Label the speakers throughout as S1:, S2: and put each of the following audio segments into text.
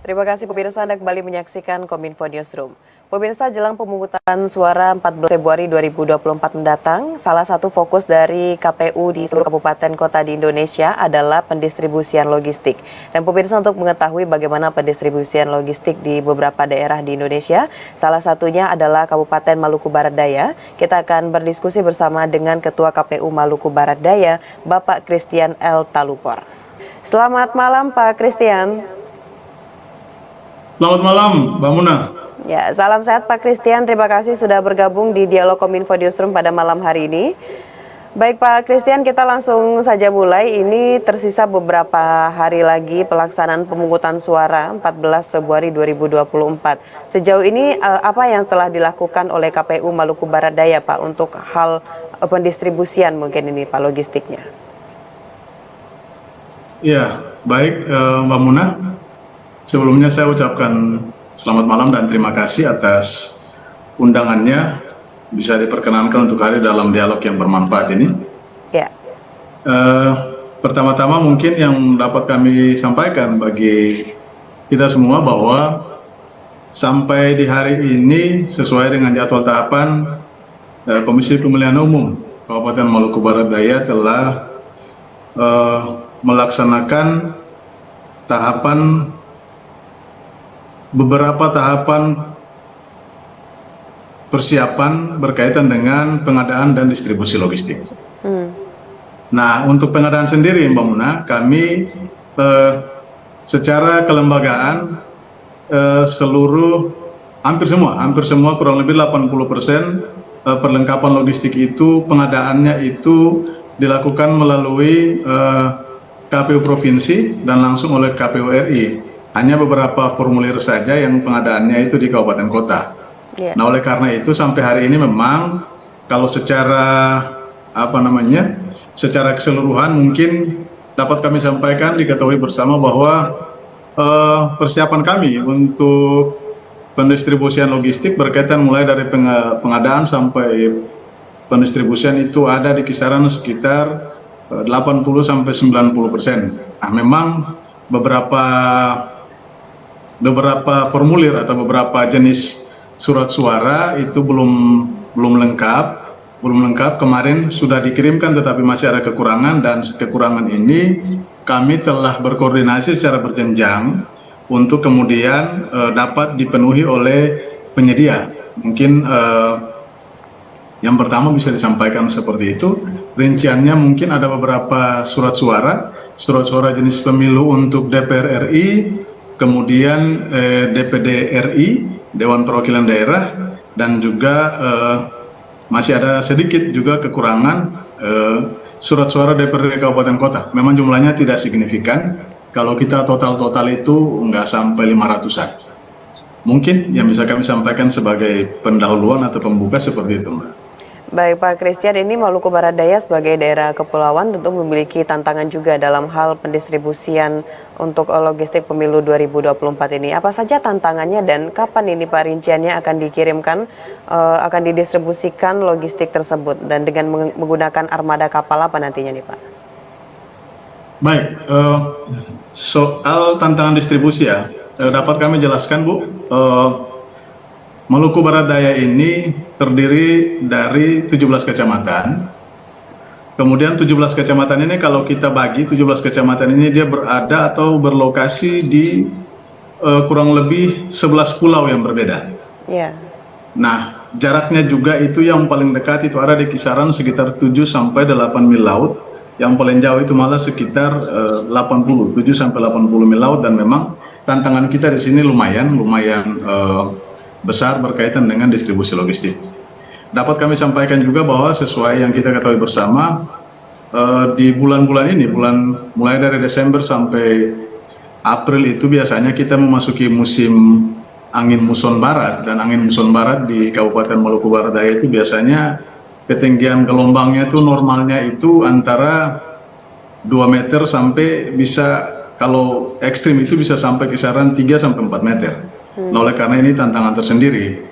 S1: Terima kasih pemirsa, Anda kembali menyaksikan Kominfo Newsroom. Pemirsa, jelang pemungutan suara 14 Februari 2024 mendatang, salah satu fokus dari KPU di seluruh kabupaten kota di Indonesia adalah pendistribusian logistik. Dan pemirsa, untuk mengetahui bagaimana pendistribusian logistik di beberapa daerah di Indonesia, salah satunya adalah Kabupaten Maluku Barat Daya. Kita akan berdiskusi bersama dengan Ketua KPU Maluku Barat Daya, Bapak Christian L. Talupor. Selamat malam Pak Christian.
S2: Selamat malam, Mbak Muna.
S1: Ya, salam sehat Pak Christian. Terima kasih sudah bergabung di Dialog Kominfo Newsroom pada malam hari ini. Baik Pak Christian, kita langsung saja mulai. Ini tersisa beberapa hari lagi pelaksanaan pemungutan suara 14 Februari 2024. Sejauh ini apa yang telah dilakukan oleh KPU Maluku Barat Daya Pak untuk hal pendistribusian mungkin ini Pak, logistiknya?
S2: Ya, baik Mbak Muna. Sebelumnya saya ucapkan selamat malam dan terima kasih atas undangannya bisa diperkenankan untuk hadir dalam dialog yang bermanfaat ini.
S1: Ya.
S2: Pertama-tama mungkin yang dapat kami sampaikan bagi kita semua bahwa sampai di hari ini sesuai dengan jadwal tahapan Komisi Pemilihan Umum Kabupaten Maluku Barat Daya telah melaksanakan beberapa tahapan persiapan berkaitan dengan pengadaan dan distribusi logistik. Nah, untuk pengadaan sendiri Mbak Muna, kami secara kelembagaan hampir semua kurang lebih 80% perlengkapan logistik itu pengadaannya itu dilakukan melalui KPU Provinsi dan langsung oleh KPU RI. Hanya beberapa formulir saja yang pengadaannya itu di kabupaten kota. Nah, oleh karena itu sampai hari ini memang kalau secara secara keseluruhan mungkin dapat kami sampaikan, diketahui bersama bahwa persiapan kami untuk pendistribusian logistik berkaitan mulai dari pengadaan sampai pendistribusian itu ada di kisaran sekitar 80-90%. Nah, memang beberapa formulir atau beberapa jenis surat suara itu belum lengkap. Kemarin sudah dikirimkan tetapi masih ada kekurangan, dan kekurangan ini kami telah berkoordinasi secara berjenjang untuk kemudian dapat dipenuhi oleh penyedia. Mungkin yang pertama bisa disampaikan seperti itu. Rinciannya mungkin ada beberapa surat suara jenis pemilu untuk DPR RI, kemudian DPD RI, Dewan Perwakilan Daerah, dan juga masih ada sedikit juga kekurangan surat suara DPRD Kabupaten Kota. Memang jumlahnya tidak signifikan, kalau kita total itu nggak sampai 500-an. Mungkin yang bisa kami sampaikan sebagai pendahuluan atau pembuka seperti itu, Mbak.
S1: Baik Pak Christian, ini Maluku Barat Daya sebagai daerah kepulauan tentu memiliki tantangan juga dalam hal pendistribusian untuk logistik pemilu 2024 ini. Apa saja tantangannya dan kapan ini Pak rinciannya akan dikirimkan, akan didistribusikan logistik tersebut, dan dengan menggunakan armada kapal apa nantinya nih Pak?
S2: Baik, soal tantangan distribusi ya, dapat kami jelaskan Bu. Maluku Barat Daya ini terdiri dari 17 kecamatan. Kemudian 17 kecamatan ini kalau kita bagi 17 kecamatan ini dia berada atau berlokasi di kurang lebih 11 pulau yang berbeda. Nah, jaraknya juga itu yang paling dekat itu ada di kisaran sekitar 7-8 mil laut. Yang paling jauh itu malah sekitar 7-80 mil laut, dan memang tantangan kita di sini lumayan besar berkaitan dengan distribusi logistik. Dapat kami sampaikan juga bahwa sesuai yang kita ketahui bersama, di bulan-bulan ini, mulai dari Desember sampai April itu biasanya kita memasuki musim angin muson barat, dan angin muson barat di Kabupaten Maluku Barat Daya itu biasanya ketinggian gelombangnya itu normalnya itu antara 2 meter sampai bisa, kalau ekstrim itu bisa sampai kisaran 3-4 meter. Nah, oleh karena ini tantangan tersendiri.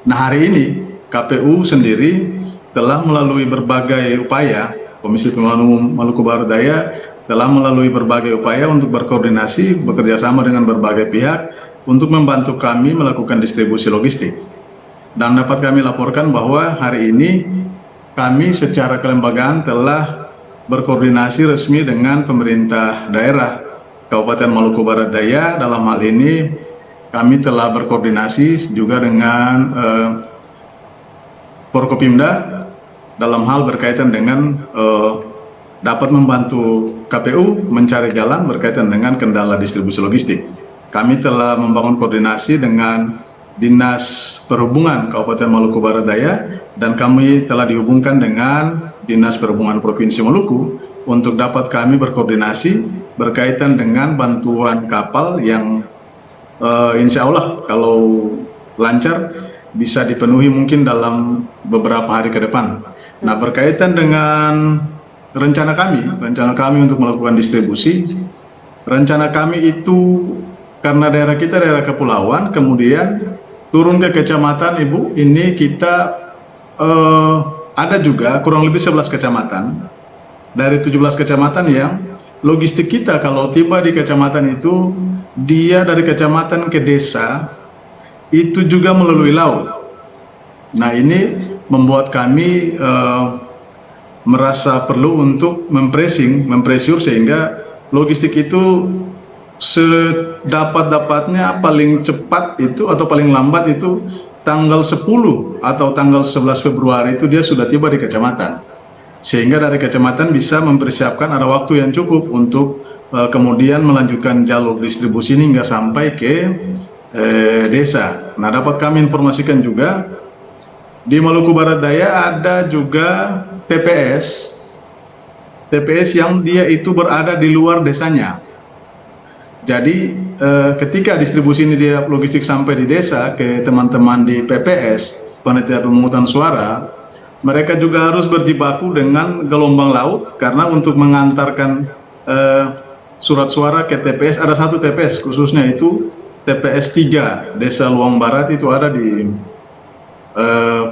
S2: Nah, hari ini KPU sendiri telah melalui berbagai upaya, Komisi Pemilihan Umum Maluku Barat Daya telah melalui berbagai upaya untuk berkoordinasi, bekerjasama dengan berbagai pihak untuk membantu kami melakukan distribusi logistik. Dan dapat kami laporkan bahwa hari ini kami secara kelembagaan telah berkoordinasi resmi dengan pemerintah daerah Kabupaten Maluku Barat Daya. Dalam hal ini kami telah berkoordinasi juga dengan Forkopimda dalam hal berkaitan dengan dapat membantu KPU mencari jalan berkaitan dengan kendala distribusi logistik. Kami telah membangun koordinasi dengan Dinas Perhubungan Kabupaten Maluku Barat Daya dan kami telah dihubungkan dengan Dinas Perhubungan Provinsi Maluku untuk dapat kami berkoordinasi berkaitan dengan bantuan kapal yang insya Allah kalau lancar bisa dipenuhi mungkin dalam beberapa hari ke depan. Nah, berkaitan dengan rencana kami untuk melakukan distribusi, rencana kami itu karena daerah kita daerah kepulauan, kemudian turun ke kecamatan, Ibu, ini kita ada juga kurang lebih 11 kecamatan dari 17 kecamatan yang logistik kita kalau tiba di kecamatan itu, dia dari kecamatan ke desa itu juga melalui laut. Nah, ini membuat kami merasa perlu untuk mempressure sehingga logistik itu sedapat-dapatnya paling cepat itu atau paling lambat itu tanggal 10 atau tanggal 11 Februari itu dia sudah tiba di kecamatan. Sehingga dari kecamatan bisa mempersiapkan ada waktu yang cukup untuk kemudian melanjutkan jalur distribusi ini hingga sampai ke desa. Nah, dapat kami informasikan juga di Maluku Barat Daya ada juga TPS yang dia itu berada di luar desanya. Jadi ketika distribusi ini dia logistik sampai di desa ke teman-teman di PPS, Panitia Pemungutan Suara, mereka juga harus berjibaku dengan gelombang laut karena untuk mengantarkan surat suara ke TPS, ada satu TPS khususnya itu TPS 3 Desa Luang Barat itu ada di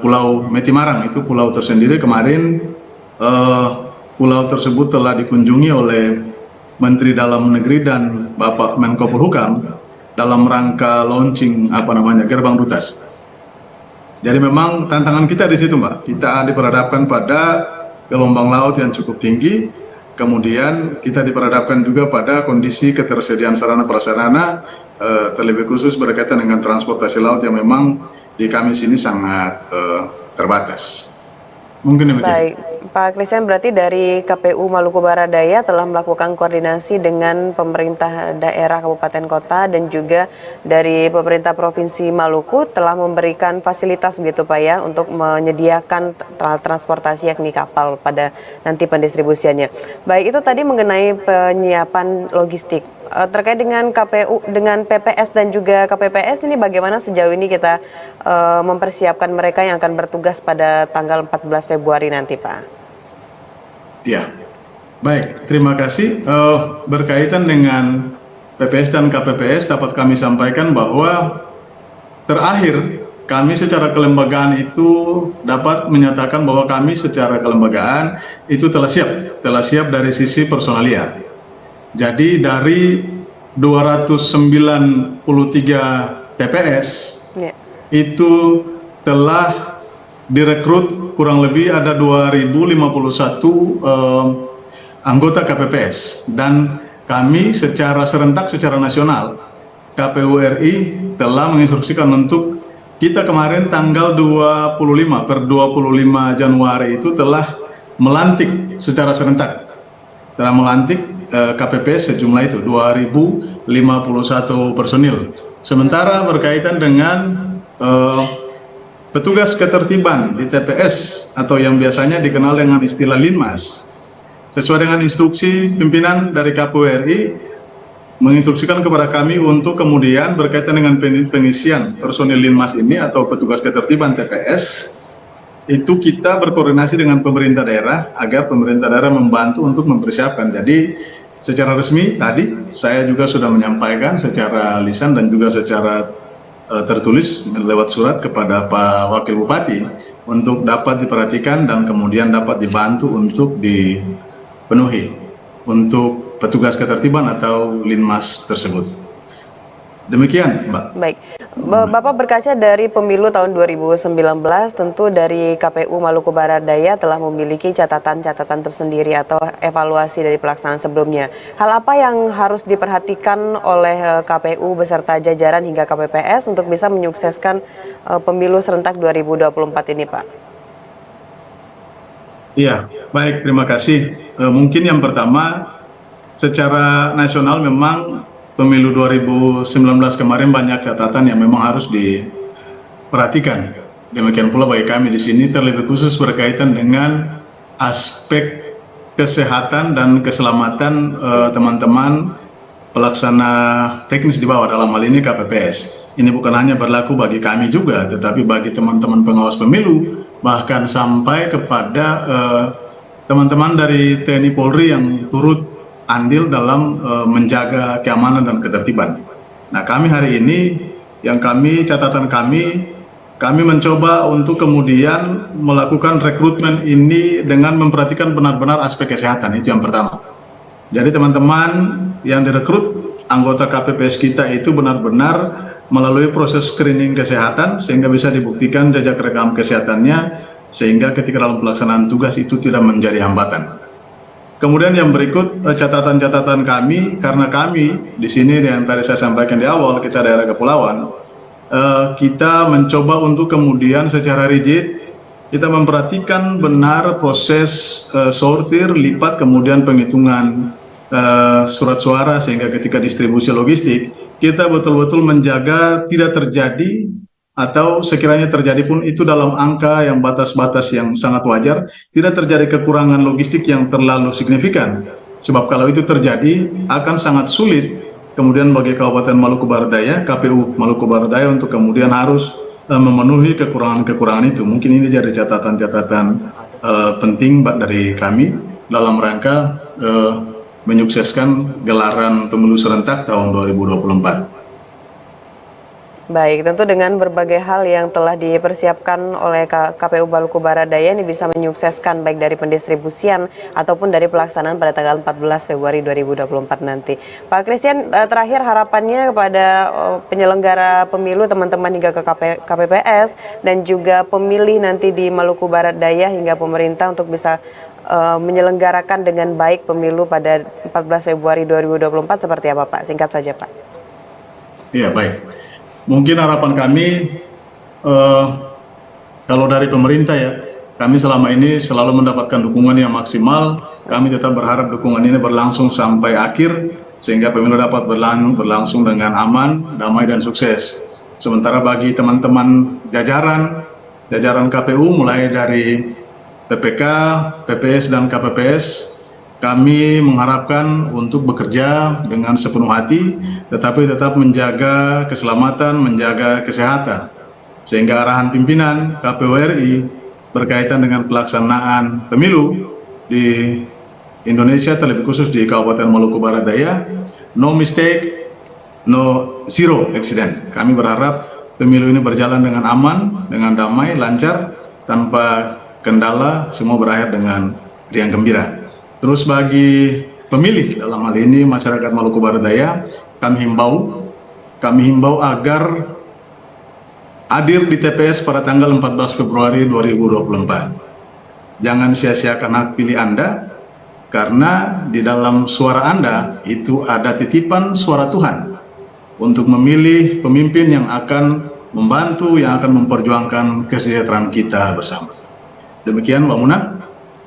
S2: Pulau Metimarang, itu pulau tersendiri. Kemarin pulau tersebut telah dikunjungi oleh Menteri Dalam Negeri dan Bapak Menko Polhukam dalam rangka launching gerbang Dutas. Jadi memang tantangan kita di situ, Mbak. Kita diperhadapkan pada gelombang laut yang cukup tinggi, kemudian kita diperhadapkan juga pada kondisi ketersediaan sarana prasarana, terlebih khusus berkaitan dengan transportasi laut yang memang di kami sini sangat terbatas. Mungkin demikian.
S1: Baik, Pak Christian, berarti dari KPU Maluku Barat Daya telah melakukan koordinasi dengan pemerintah daerah kabupaten kota dan juga dari pemerintah provinsi Maluku telah memberikan fasilitas begitu Pak ya untuk menyediakan transportasi yakni kapal pada nanti pendistribusiannya. Baik, itu tadi mengenai penyiapan logistik. Terkait dengan KPU, dengan PPS dan juga KPPS ini bagaimana sejauh ini kita mempersiapkan mereka yang akan bertugas pada tanggal 14 Februari nanti, Pak?
S2: Ya, baik. Terima kasih. Berkaitan dengan PPS dan KPPS dapat kami sampaikan bahwa terakhir kami secara kelembagaan itu dapat menyatakan bahwa kami secara kelembagaan itu telah siap dari sisi personalia. Jadi dari 293 TPS itu telah direkrut kurang lebih ada 2051 anggota KPPS, dan kami secara serentak secara nasional KPU RI telah menginstruksikan untuk kita kemarin tanggal 25 Januari itu telah melantik secara serentak, telah melantik KPPS sejumlah itu 2051 personil. Sementara berkaitan dengan petugas ketertiban di TPS atau yang biasanya dikenal dengan istilah Linmas, sesuai dengan instruksi pimpinan dari KPU RI menginstruksikan kepada kami untuk kemudian berkaitan dengan pengisian personil Linmas ini atau petugas ketertiban TPS, itu kita berkoordinasi dengan pemerintah daerah agar pemerintah daerah membantu untuk mempersiapkan. Jadi secara resmi tadi saya juga sudah menyampaikan secara lisan dan juga secara tertulis lewat surat kepada Pak Wakil Bupati untuk dapat diperhatikan dan kemudian dapat dibantu untuk dipenuhi. Untuk petugas ketertiban atau Linmas tersebut. Demikian, Mbak.
S1: Baik, Bapak berkaca dari pemilu tahun 2019, tentu dari KPU Maluku Barat Daya telah memiliki catatan-catatan tersendiri atau evaluasi dari pelaksanaan sebelumnya. Hal apa yang harus diperhatikan oleh KPU beserta jajaran hingga KPPS untuk bisa menyukseskan pemilu serentak 2024 ini, Pak?
S2: Iya, baik, terima kasih. Mungkin yang pertama, secara nasional memang pemilu 2019 kemarin banyak catatan yang memang harus diperhatikan. Demikian pula bagi kami di sini terlebih khusus berkaitan dengan aspek kesehatan dan keselamatan teman-teman pelaksana teknis di bawah, dalam hal ini KPPS. Ini bukan hanya berlaku bagi kami juga, tetapi bagi teman-teman pengawas pemilu, bahkan sampai kepada teman-teman dari TNI Polri yang turut andil dalam menjaga keamanan dan ketertiban. Nah, kami hari ini, catatan kami mencoba untuk kemudian melakukan rekrutmen ini dengan memperhatikan benar-benar aspek kesehatan, itu yang pertama. Jadi teman-teman yang direkrut, anggota KPPS kita itu benar-benar melalui proses screening kesehatan, sehingga bisa dibuktikan jejak rekam kesehatannya, sehingga ketika dalam pelaksanaan tugas itu tidak menjadi hambatan. Kemudian yang berikut catatan-catatan kami, karena kami di sini yang tadi saya sampaikan di awal, kita daerah kepulauan, kita mencoba untuk kemudian secara rigid kita memperhatikan benar proses sortir, lipat, kemudian penghitungan surat suara, sehingga ketika distribusi logistik kita betul-betul menjaga tidak terjadi, atau sekiranya terjadi pun itu dalam angka yang batas-batas yang sangat wajar, tidak terjadi kekurangan logistik yang terlalu signifikan. Sebab kalau itu terjadi akan sangat sulit kemudian bagi Kabupaten Maluku Barat Daya, KPU Maluku Barat Daya untuk kemudian harus memenuhi kekurangan-kekurangan itu. Mungkin ini jadi catatan-catatan penting dari kami dalam rangka menyukseskan gelaran pemilu serentak tahun 2024.
S1: Baik, tentu dengan berbagai hal yang telah dipersiapkan oleh KPU Maluku Barat Daya ini bisa menyukseskan baik dari pendistribusian ataupun dari pelaksanaan pada tanggal 14 Februari 2024 nanti. Pak Christian, terakhir harapannya kepada penyelenggara pemilu, teman-teman hingga ke KPPS dan juga pemilih nanti di Maluku Barat Daya hingga pemerintah untuk bisa menyelenggarakan dengan baik pemilu pada 14 Februari 2024 seperti apa, Pak? Singkat saja, Pak.
S2: Iya, baik. Mungkin harapan kami, kalau dari pemerintah ya, kami selama ini selalu mendapatkan dukungan yang maksimal. Kami tetap berharap dukungan ini berlangsung sampai akhir, sehingga pemilu dapat berlangsung dengan aman, damai, dan sukses. Sementara bagi teman-teman jajaran KPU, mulai dari PPK, PPS, dan KPPS, kami mengharapkan untuk bekerja dengan sepenuh hati, tetapi tetap menjaga keselamatan, menjaga kesehatan. Sehingga arahan pimpinan KPU RI berkaitan dengan pelaksanaan pemilu di Indonesia, terlebih khusus di Kabupaten Maluku Barat Daya, no mistake, zero accident. Kami berharap pemilu ini berjalan dengan aman, dengan damai, lancar, tanpa kendala, semua berakhir dengan riang gembira. Terus bagi pemilih, dalam hal ini masyarakat Maluku Barat Daya, kami himbau agar hadir di TPS pada tanggal 14 Februari 2024. Jangan sia-siakan hak pilih Anda, karena di dalam suara Anda itu ada titipan suara Tuhan untuk memilih pemimpin yang akan membantu, yang akan memperjuangkan kesejahteraan kita bersama. Demikian, Mbak Muna.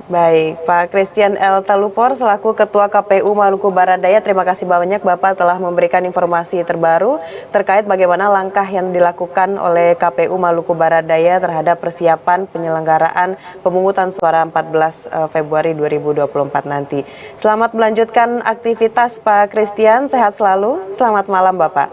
S1: Baik, Pak Christian L. Talupor selaku Ketua KPU Maluku Barat Daya, terima kasih banyak Bapak telah memberikan informasi terbaru terkait bagaimana langkah yang dilakukan oleh KPU Maluku Barat Daya terhadap persiapan penyelenggaraan pemungutan suara 14 Februari 2024 nanti. Selamat melanjutkan aktivitas Pak Christian, sehat selalu, selamat malam Bapak.